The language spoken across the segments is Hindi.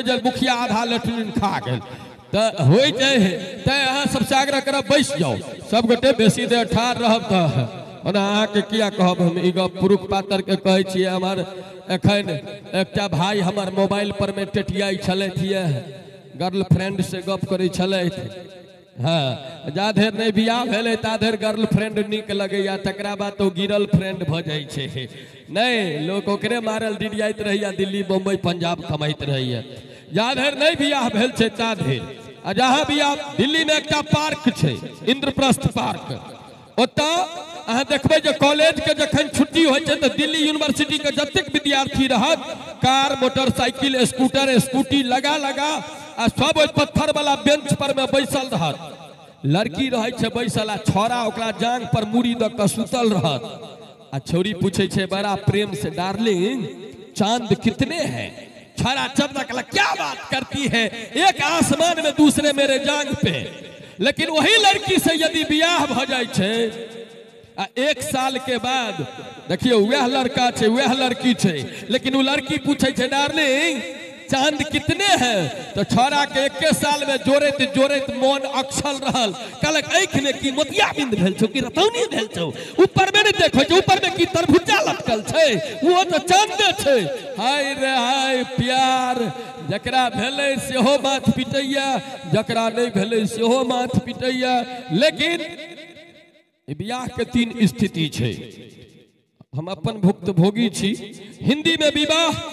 जे मुखिया आधा लेटरिन खा गेल तो हो जाए तैं अहाँ सबसे आग्रह करब बैस जाओ सब गोटे बेसी देर ठाढ़ रहब तो ओना अहाँके किया कहब हम ई गप पुरुष पातर के कहै छियै हमर एखन एकटा भाई हमर मोबाइल पर में टेटियाई छलथि गर्लफ्रेंड से गप करै छलथि हाँ जा धरि नहीं बियाह भेलै ता धरि गर्लफ्रेंड नीक लगैया तकरा बाद तो गिरल फ्रेंड भ जाइ छै नहीं लोग ओकरे मारल डिडियाइत रहैया दिल्ली बम्बई पंजाब कमाइत रहैया जा धरि नहीं बियाह भेल छै ता धरि आ जहाँ बियाह दिल्ली में एकटा पार्क छै इंद्रप्रस्थ पार्क ओतऽ अहाँ देखबै जे कॉलेज के जखन छुट्टी होइ छै तऽ दिल्ली यूनिवर्सिटी के जतेक विद्यार्थी रहत कार मोटरसाइकिल स्कूटर स्कूटी लगा आ सब ओइ पत्थर वाला बेंच पर में बैसल रहत लड़की रहै छै बैसल आ छौड़ा ओकरा जांग पर मुड़ी द के सुतल रहत आ छौड़ी पूछे छै बड़ा प्रेम से डार्लिंग चांद कितने हैं छौड़ा चमक कहला क्या बात करती है एक आसमान में दूसरे मेरे जांग पे लेकिन वही लड़की से यदि बियाह भ जाइ छै आ एक साल के बाद देखियो वह लड़का छै वह लड़की छै लेकिन वो लड़की पूछे छै डार्लिंग चांद कितने हैं तो छौड़ा के 21 साल में जोड़ैत मन अक्षल रहल कहलक आँख में की मोतियाबिंद भेल छौ कि रतौनी भेल छौ ऊपर में नहीं देखो छौ ऊपर में की तरबूजा लटकल छै वो तो चांदे छै हाय रे हाय प्यार जकरा भेलै सेहो माथ पिटैया जकरा नहीं भेलै सेहो माथ पिटैया लेकिन बियाह के 3 स्थिति छै हम अपन भुक्तभोगी छी हिंदी में विवाह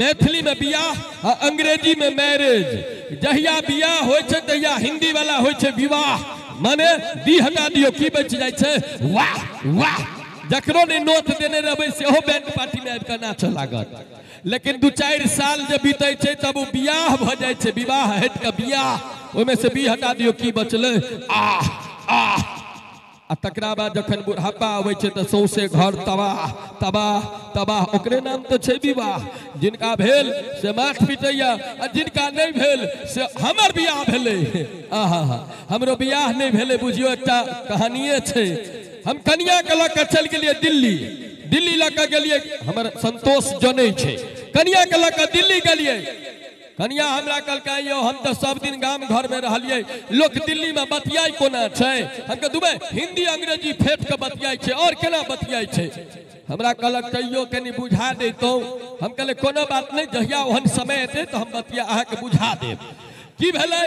मैथिली में बियाह और अंग्रेजी में मैरिज जहिया बियाह होय छै तहिया हिंदी वाला होय छै विवाह माने दी हटा दियो की बच जाय छै वाह वाह जकरो ने नोट देने रहबै सेहो बैंड पार्टी में आबि के नाच लागत लेकिन 2-4 साल जे बीतै छै तब वो बियाह भ जाय छै विवाह हट के बियाह ओमे से बी हटा दियो की बचलै आह आह आ तकरा बाद जखन बुढ़ापा आबै छै तऽ सौंसे घर तबाह ओकरे नाम तो छै विवाह जिनका भेल से माथ पिटैया आ जिनका नहीं भेल से हमर बियाह भेलै आहा हमरो बियाह नहीं भेलै बुझियो एकटा कहानिये छै हम कनिया के लऽ के चलि गेलियै दिल्ली लऽ के गेलियै हमर संतोष जनै छै कनिया के लऽ के दिल्ली गेलियै कनिया हमरा कहलकै हम तो सब दिन गाम घर में रहलियै लोग दिल्ली में बतियाई कोना छै हम के दुबई हिंदी अंग्रेजी फेट के बतियाई छै और केना बतियाई छै हमरा कहलक तैयो कनी बुझा देतौ हम कहले कोनो बात नहीं जहिया ओहन समय एतै तो हम बतिया अहाँ के बुझा देब की भेलै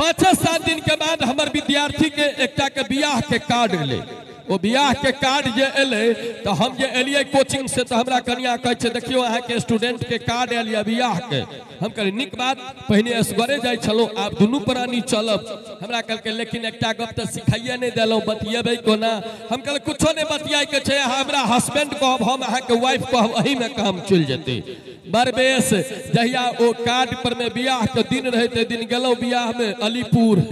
5-7 दिन के बाद हमर विद्यार्थी के एकटा के बियाह के कार्ड एलै वो बियाह के कार्ड जे एले तो हम जे एलिए कोचिंग से तो हमरा कनिया कहे छै देखियो अहाँ के स्टूडेंट के कार्ड एलिए बियाह के हम कहले निक बात पहिने असगरे जाय छलो आब दुनू प्राणी चलब हमरा कहलके लेकिन एकटा गप तो सिखाइए नहीं देलौ बतियेबै कोना हम कहले कुछो नहीं बतियाई के छै हमरा हस्बैंड कहब हम अहाँ के वाइफ कहब एही में काम चल जेतै बरबेस जहिया ओ कार्ड पर में बियाह के दिन रहे ते दिन गेलौ बियाह में अलीपुर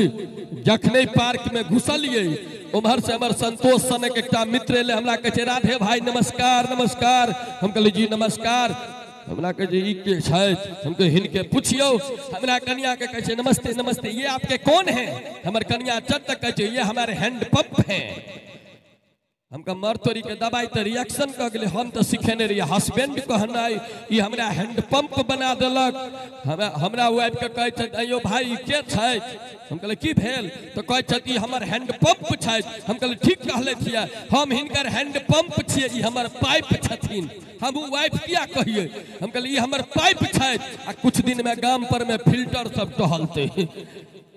जखने पार्क में घुसलिए उम्हर से हमार संतोष सन एक मित्र एले हमरा कहे छै राधे भाई नमस्कार नमस्कार हम कहले जी नमस्कार हमरा कहे ई के छै हम कहे हिनके पूछियो हमरा कन्या के कहे छै नमस्ते नमस्ते ये आपके कौन है हमर कन्या चट तक कहे छै ये हमारे हैंड पंप हैं हमका मर तोरी के दवाई तो रिएक्शन कर गए हम तो सिखेने रहिए हस्बैंड कहनाई ये हमरा हैंड पंप बना देलक हमरा वाइफ के कहे छै अयो भाई के छै हम कहले की भेल तो कहे छै ई हमर हैंड पंप छै हम कहले ठीक कहले छियै हम हिनकर हैंड पंप छियै ई हमर पाइप छथिन हम वाइफ किया कहिए हम कहले ई हमर पाइप छै आ कुछ दिन में गाम पर में फिल्टर सब टहलते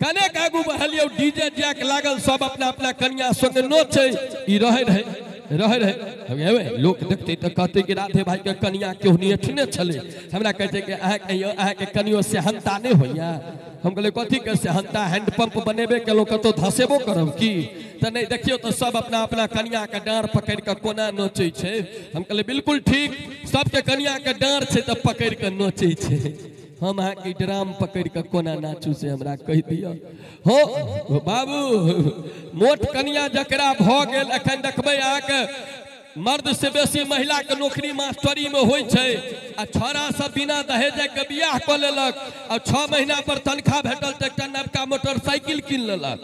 कने आगू बढ़लियो डीजे जैक लागल सब अपना अपना कन्या संग नोचे ई रहे लोग देखते तो कहते कि राधे भाई के कन्या क्यों नहीं अठने चले हमरा कहते कि अहाँ के कनियो सेहनता नहीं होइया हम कहले कथी के सेहनता हैंड पंप बनेबे केलो कतो धसेबो करब की तो नहीं देखियो तो सब अपना अपना कन्या के डांर पकड़ के कोना नोचे छे हम कहले बिल्कुल ठीक सबके कन्या के डांर छे तो पकड़ के नोचे छे हम अहाँ के ड्राम पकड़ के कोना नाचू से हमरा कह दिया हो बाबू मोट कन्या जकरा भ गेल अखन देखबै अहाँ के मर्द से बेसी महिला के नौकरी मास्टरी में होय छै आ छौड़ा सब बिना दहेज के बियाह क लेलक और 6 महीना पर तनख्वाह भेटल त एकटा नवका मोटरसाइकिल किन लेलक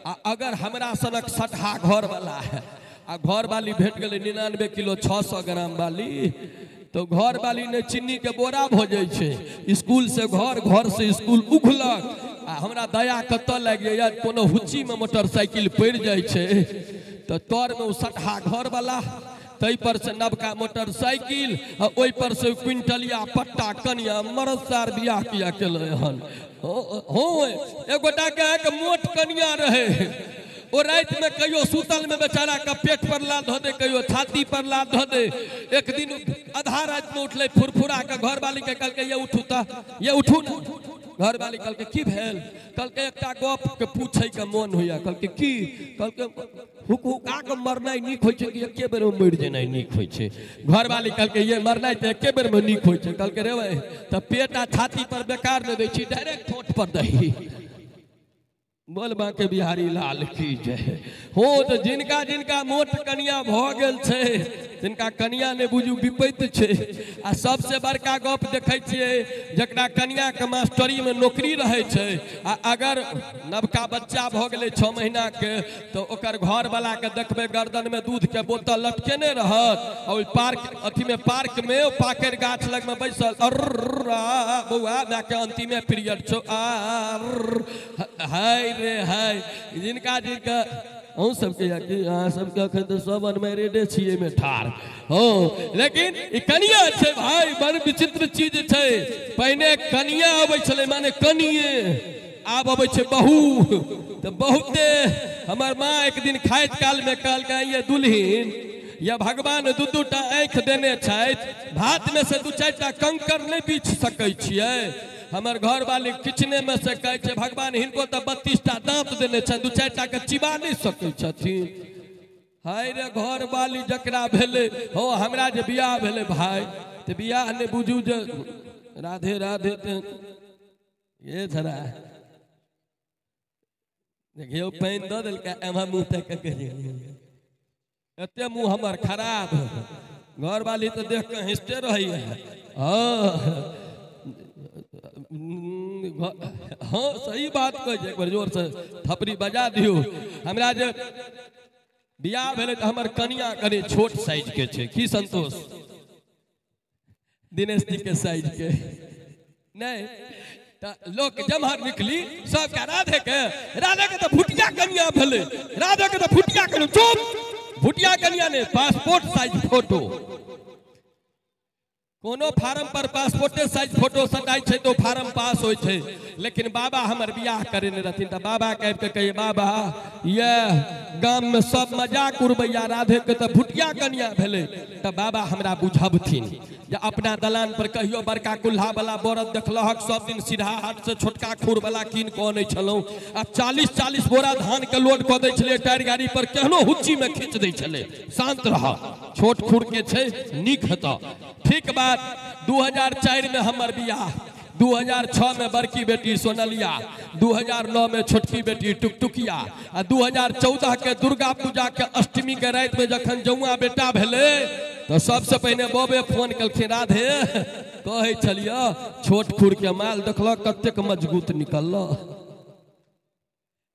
आ अगर हमरा सनक सटहा घर वाला है आ घर वाली भेट गेलै 99 किलो 600 ग्राम वाली तो घर वाली ने चीनी के बोरा भोजै छे, स्कूल से घर, घर से स्कूल उघलक आ हमरा दया कत लाग जाइए कोनो हुच्ची में मोटरसाइकिल पड़ जाए छे तो तर में सटहा घर वाला तई पर से नबका मोटरसाइकिल ओई पर से क्विंटलिया पट्टा कनिया मरद सार बियाह किया केले हन हो एक गोटा के मोट कनिया रहे ओ रात में कहियो सुतल में बेचारा का पेट पर लाद धो दे, कहियो छाती पर लाद धो दे। एक दिन आधा रात में उठले फुरफुरा के घर वाली के कल के ये उठू ता ये उठू ना, घर वाली कल के की भेल, कल के एकटा गप के पूछे के मन होया, कल के की, कल के हुका के मरनाई नीक होय छै कि एके बेर में मर जेनाई नीक होय छै। घर वाली कल के ये मरनाई त एके बेर में नीक होय छै, कल के रे त पेट आ छाती पर बेकार न दै छी, डायरेक्ट ठोठ पर दही। बोल बांके बिहारी लाल की जय हो। तो जिनका जिनका मोट कनिया भ गेल छे, जिनका कनिया ने बुझू विपैत छे, आ सबसे बड़का गप देखै छियै जकरा कनिया के मास्टरी में नौकरी रहे छे, आ अगर नवका बच्चा भ गेले 6 महीना के तो ओकर घर वाला के देखबे गर्दन में दूध के बोतल लटकेने रहत और पार्क अथी में पार्क में पाकर गाछ लग में बैसल, बउआ ना के अंतिमे पीरियड छो हाय रे हाय। जिनका जिनका हम सबके यहाँ सबके अखन तो सब अनमैरिडे छिए में ठार हो, लेकिन ई कनिया छे भाई बड़ विचित्र चीज छे। पहले कनिया आबै छले माने कनिए, आब आबै छे बहू। तो बहुते हमर माँ एक दिन खाइत काल में कहल के ये दुल्हीन या भगवान दू दूटा आँख देने छथि, भात में से 2-4टा कंकर नहीं बीछ सकै छियै। हमर घर वाली किचने में से कहे छे भगवान हिनको तो 32टा दांत देने छे, 2-4टा के चिबा नहीं सकै छथिन। हाय रे घर वाली जकरा भेले हो, हमरा जे बियाह भेले भाई तो बियाह ने बुझू जे राधे राधे ये धरा देखियो पानी द देलकै एमा मुंह तक के एते मुंह हमर खराब। घर वाली तो देख के हंसते रही है। हाँ सही बात कह, एक बार जोर से थपड़ी बजा दियो। हमरा जे बियाह भेले तो हमर कनिया कनी छोट साइज के छे, की संतोष दिनेश जी के साइज के नहीं तो लोग जमहर निकली सब का राधे के तो भुटिया कनिया भेले, राधे के तो भुटिया कनिया, चुप भुटिया कनिया ने पासपोर्ट साइज फोटो, कोनो फार्म पर पासपोर्टे साइज फोटो सटाई छे तो फार्म पास होय छे। लेकिन बाबा हमर बियाह करेने रहथिन तो बाबा कह के कहिए बाबा ये गाम में सब मजाक उड़बैया राधे के तो भुटिया कनिया भेले, तो बाबा हमरा बुझबथिन जे अपना दलान पर कहियो बड़का कुल्हा वाला बरद देखलहक, सब दिन सीधा हाट से छोटका खूर वाला कीन के आनै छलौ, आ 40-40 बोरा धान के लोड क दै छले टायर गाड़ी पर, केहनो हुच्ची में खींच दै छले। शांत रह, छोट खूर के छे नीक हेता। ठीक बात 2004 में हमर बियाह, 2006 में बड़की बेटी सोनलिया, 2009 में छोटकी बेटी टुकटुकिया, आ 2014 के दुर्गा पूजा के अष्टमी के रात में जखन जौआ बेटा भेले तो सबसे पहले बबे फोन कलखिन राधे कहे छलिया छोट खूर के माल देखल कतेक मजबूत निकल।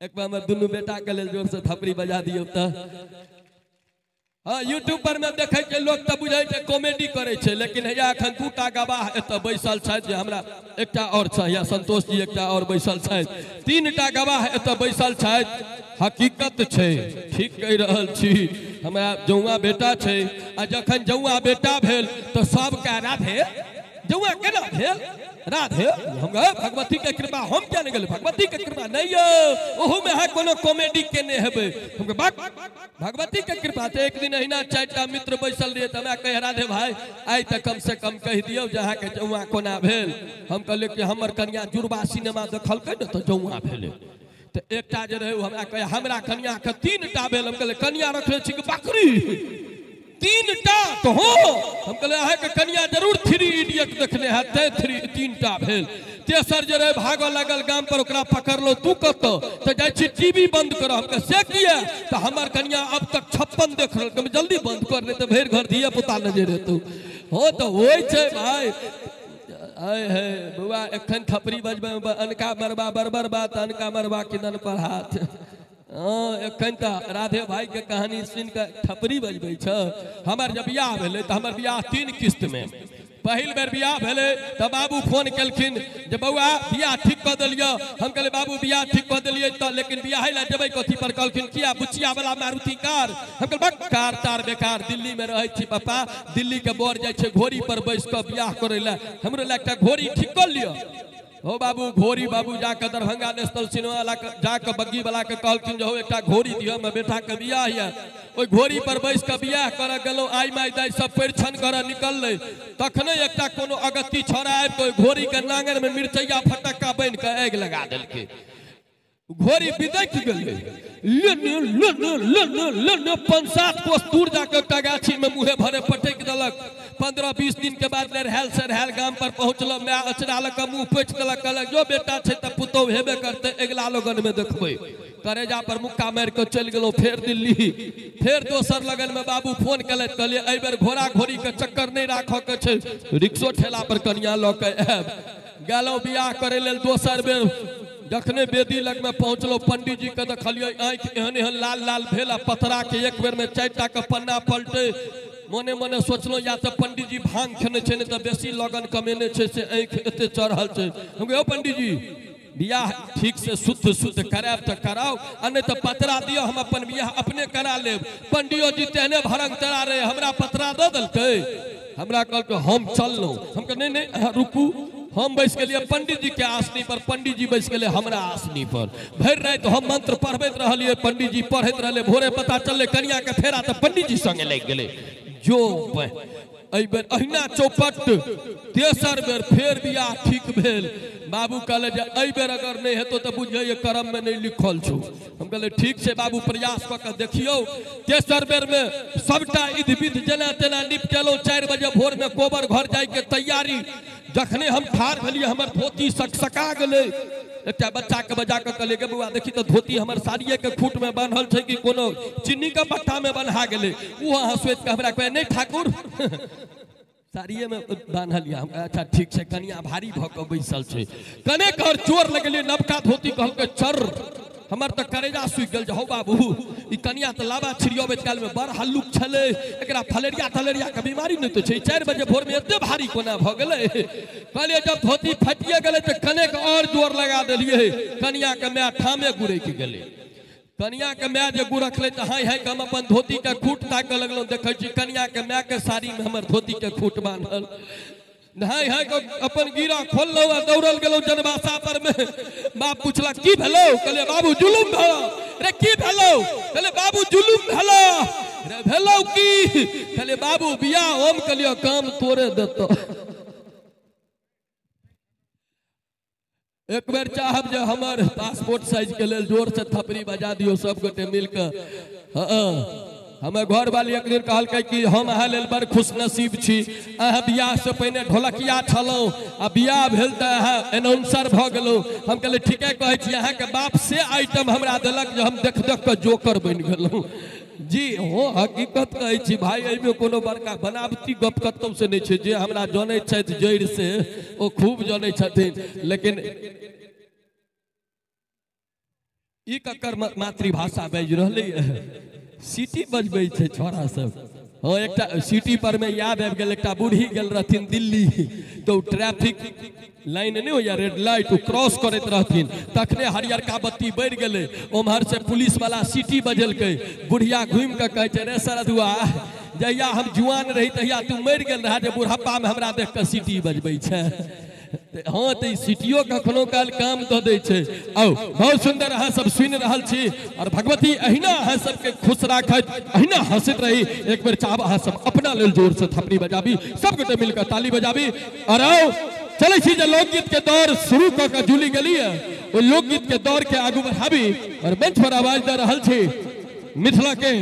एक बार हमर दुनू बेटा के लेल जोर से थपड़ी बजा दियो तो। हाँ यूट्यूब पर में देखे के लोग तो बुझे छे कॉमेडी करे छे, लेकिन हैया अखन 2टा गवाह एत बैसल छथि जे हमरा एकटा और छै या संतोष जी एकटा और बैसल छथि, 3टा गवाह एत बैसल छथि। हकीकत छे, ठीक कह रहल छी, हमरा जौआ बेटा छे, आ जखन जौआ बेटा भेल तो सबका राधे जौआ केना भेल राधे, हम भगवती के कृपा, हम क्या नहीं गेल भगवती के कृपा नहीं यो, ओहू में है कोनो कॉमेडी केने हेबे, हम भगवती के कृपा। तो एक दिन अहिना 4टा मित्र बैसल रहिए, तो कह राधे भाई आई तो कम से कम कह दियो जहाँ के जौआ कोना भेल। हम कहले कि हमर कन्या जुड़वा सिनेमा देखलकै न तो जौआ भेले, तो एकटा जे रहे हमरा कहे हमरा कन्या के 3टा भेल। हम कहले कन्या रखले छी कि बकरी 3टा तो हो, हम कहले अहाँ के कन्या जरूर 3 इडियट देखने है, 3टा भेल। तेसर जे रहे भागो लगल गाम पर, ओकरा पकड़लो तू कत तो जाय छी टीवी बंद कर। हम से किया तो हमर कन्या अब तक 56 देख रहल, जल्दी बंद कर नहीं तो भर घर धिया पुता नजर हेतौ हो। तो होय छै भाई, आय है बुआ एखन थपड़ी बजबे अनका मरबा बरबर बात, अनका मरबा किदन पर हाथ एखन तो राधे भाई के कहानी सुन के थपरी बजबै छ। हमर जब बियाह भेलै तो हमर बियाह 3 किस्त में। पहिल बेर बियाह भेलै तो बाबू फोन केलखिन जे बउआ बियाह ठीक कऽ देलियै। हम कहले बाबू बियाह ठीक कऽ देलियै तो लेकिन बियाह ला जेबै कथी पर? कहलखिन किया बुचिया वाला मारुति कार। हम कहले बक कार तार बेकार, दिल्ली में रहै छी पापा, दिल्ली के बर जाइ छै घोड़ी पर बैस कऽ बियाह करै ला, हमरो ला एकटा घोड़ी ठीक कऽ लिअ। हो बाबू घोड़ी, बाबू जाकर दरभंगा नेशनल सिनेमा वाला जाकर बग्गी वाला के कहलखिन जो एक घोड़ी दियो, मैं बेटा के बियाह है। ओई घोड़ी पर बैस के बियाह कर गेलो, आई माई दाई सब परिछन कर निकलले। तखने एकटा कोनो अगत्ती छोरा आबि के घोड़ी के नांगर में मिर्चैया फटक्का बन के आगि लगा देलकै। घोड़ी बिदैक गेलै, ले 5-7 कोस दूर जाकर एकटा गाछी में मुँहे भरे पटक देलक। 15-20 दिन के बाद लड़हैल सरहैल गाम पर पहुँचल, मैं अचरा लग मुँह पोछि देलक, कहलक जो बेटा छै त पुतौह हेबे करते, अगिला लगन में देखबै। करेजा पर मुक्का मारि के चलि गेलो फेर दिल्ली। फेर दोसर लगन में बाबू फोन केलक, कहलिए एहि बेर घोड़ा घोड़ी के चक्कर नहीं राखऽ के छै, रिक्शो ठेला पर कनिया लऽ के आयब। गेलहुँ बियाह करे लेल दोसर बेर। जखने बेदी लग में पहुँचलो पंडित जी के देखलिए आँखि एहन एहन लाल लाल भेल, पतरा के एक बेर में 4टा के पन्ना पलटे। मने मने सोचलो या तो पंडित जी भांग खेने छै, नहीं तो बेसी लगन कमेने छै से आँखि एते चढ़ल छै। हम कहियो पंडित जी बियाह ठीक से शुद्ध शुद्ध करायब तो कराओ, आ नहीं तो पतरा दियो, हम अपन बियाह अपने करा लेब। पंडियो जी तेहने भरंग तरा रहे, हमरा पतरा दऽ देलकै। हमरा कहलकै हम चललहुँ। हम कह नहीं नहीं रुकू, हम बैस गेलिए पंडित जी के आसनी पर, पंडित जी बैस गेले हमरा आसनी पर। भरि राति हम मंत्र पढ़बैत रहलिए, पंडित जी पढ़ैत रहले। भोरे पता चलले कनिया के फेरा तो पंडित जी संगे लग गेले। जो एहि बेर अहिना चौपट तेसर बेर फेर बियाह ठीक भेल। बाबू कहले जे एहि बेर अगर नहीं हेतौ तो बुझिए करम में नहीं लिखल छौ। हम कहले ठीक छै बाबू, प्रयास कऽ के देखियौ। तेसर बेर में सबटा विधि विध जेना तेना निपटेलहुँ। 4 बजे भोर में कोबर घर जाय के तैयारी। जखने हम ठाढ़ भेलिए हमर धोती सकसका गेलै। एकटा बच्चा के बजा के कहले गे बउआ देखी तो धोती हमर साड़िए के खूट में बांधल छै कि कोनो चीनी के बट्टा में बन्हा गेलै। वो हंसैत के हमरा कहे नहीं ठाकुर साड़िए में बांधल या। अच्छा ठीक छै, कनिया भारी भ के बैसल छै। कने कर चोर लगलिए नवका धोती, कहलकै चर हमर तो करेजा सुखि गेल। हो बाबू ई कनिया तो लाबा छिड़ियोबैत काल में बड़ हल्लुक छलै, एकरा फलेरिया तलेरिया के बीमारी नहीं तो छै। 4 बजे भोर में एते भारी कोना भ गेलै। कहलिए जब धोती फटिए गेलै तो कने के और जोर लगा देलिए। कनिया के माय ठामे गुरैक गेलै। कनिया के माय जे गुरखलै तो हाय हाय हम अपन धोती के खूट ताकऽ लगलहुँ। देखै छी कनिया के माय के साड़ी में हमर धोती के खूट बांधल। हाय हाय अपन गिरा खोललहुँ आ दौड़ल गेलहुँ जनबासा पर में। बाप पूछलक की भेलौ? कहलिए बाबू जुलुम भेलौ। रे की भेलौ? कहलिए बाबू जुलुम भेलौ। रे भेलौ की? कहलिए बाबू बियाह हम कहलिए काम तोरे देतो। एक बेर चाहब जे हमर पासपोर्ट साइज के लेल जोर से थपड़ी बजा दियो सब गोटे मिलकर। हाँ हमें घर वाली एक दिन कहलकै कि हम अहाँ लेल बड़ खुश नसीब छी। अहाँ बियाह से पहिने ढोलकिया छलहुँ आ बियाह भेल तो अहाँ एनाउंसर भऽ गेलहुँ। हम कहलिए ठीके कहै छी, अहाँ के बाप से आइटम हमरा देलक जे हम देख देख के जोकर बनि गेलहुँ। जी हो हकीकत कहै छी भाई, एहिमे कोनो बड़का बनावटी गप कतौ से नहीं छै। जे हमरा जानै छथि जड़ि से ओ खूब जानै छथिन। लेकिन ई ककर मातृभाषा बाजि रहलै सीटी बजबै छै छोरा सब। हाँ एकटा सिटी पर में याद आबि गेल, एकटा बूढ़ी गेल रहथिन दिल्ली। तो ट्रैफिक लाइन नहीं होइया रेड लाइट, वो क्रॉस करैत रहथिन। तखने हरियरका बत्ती बढ़ि गेलै, ओम्हर से पुलिस वाला सीटी बजेलकै। बुढ़िया घूमि के कहै छै रे सरधुआ जहिया हम जुआन रही तहिया तू मरि गेल रहा जे बुढ़ापा में हमरा देख के सीटी बजबै छै। हाँ तो सिटियो कखनो काल काम दऽ दै छै। आओ बहुत सुंदर अहाँ सब सुनि रहल छी और भगवती अहिना अहाँ सबके खुश राखत, अहिना हंसैत रही। एक बेर चाहब अहाँ सब अपना लेल जोर से थपड़ी बजाबी, सब गोटे मिलकर ताली बजाबी। और आओ चलै छी जे लोकगीत के दौर शुरू कऽ के जुली गेली है, ओ लोकगीत के दौर के आगू बढ़ाबी। और मंच पर आवाज दे रहल छी मिथिला के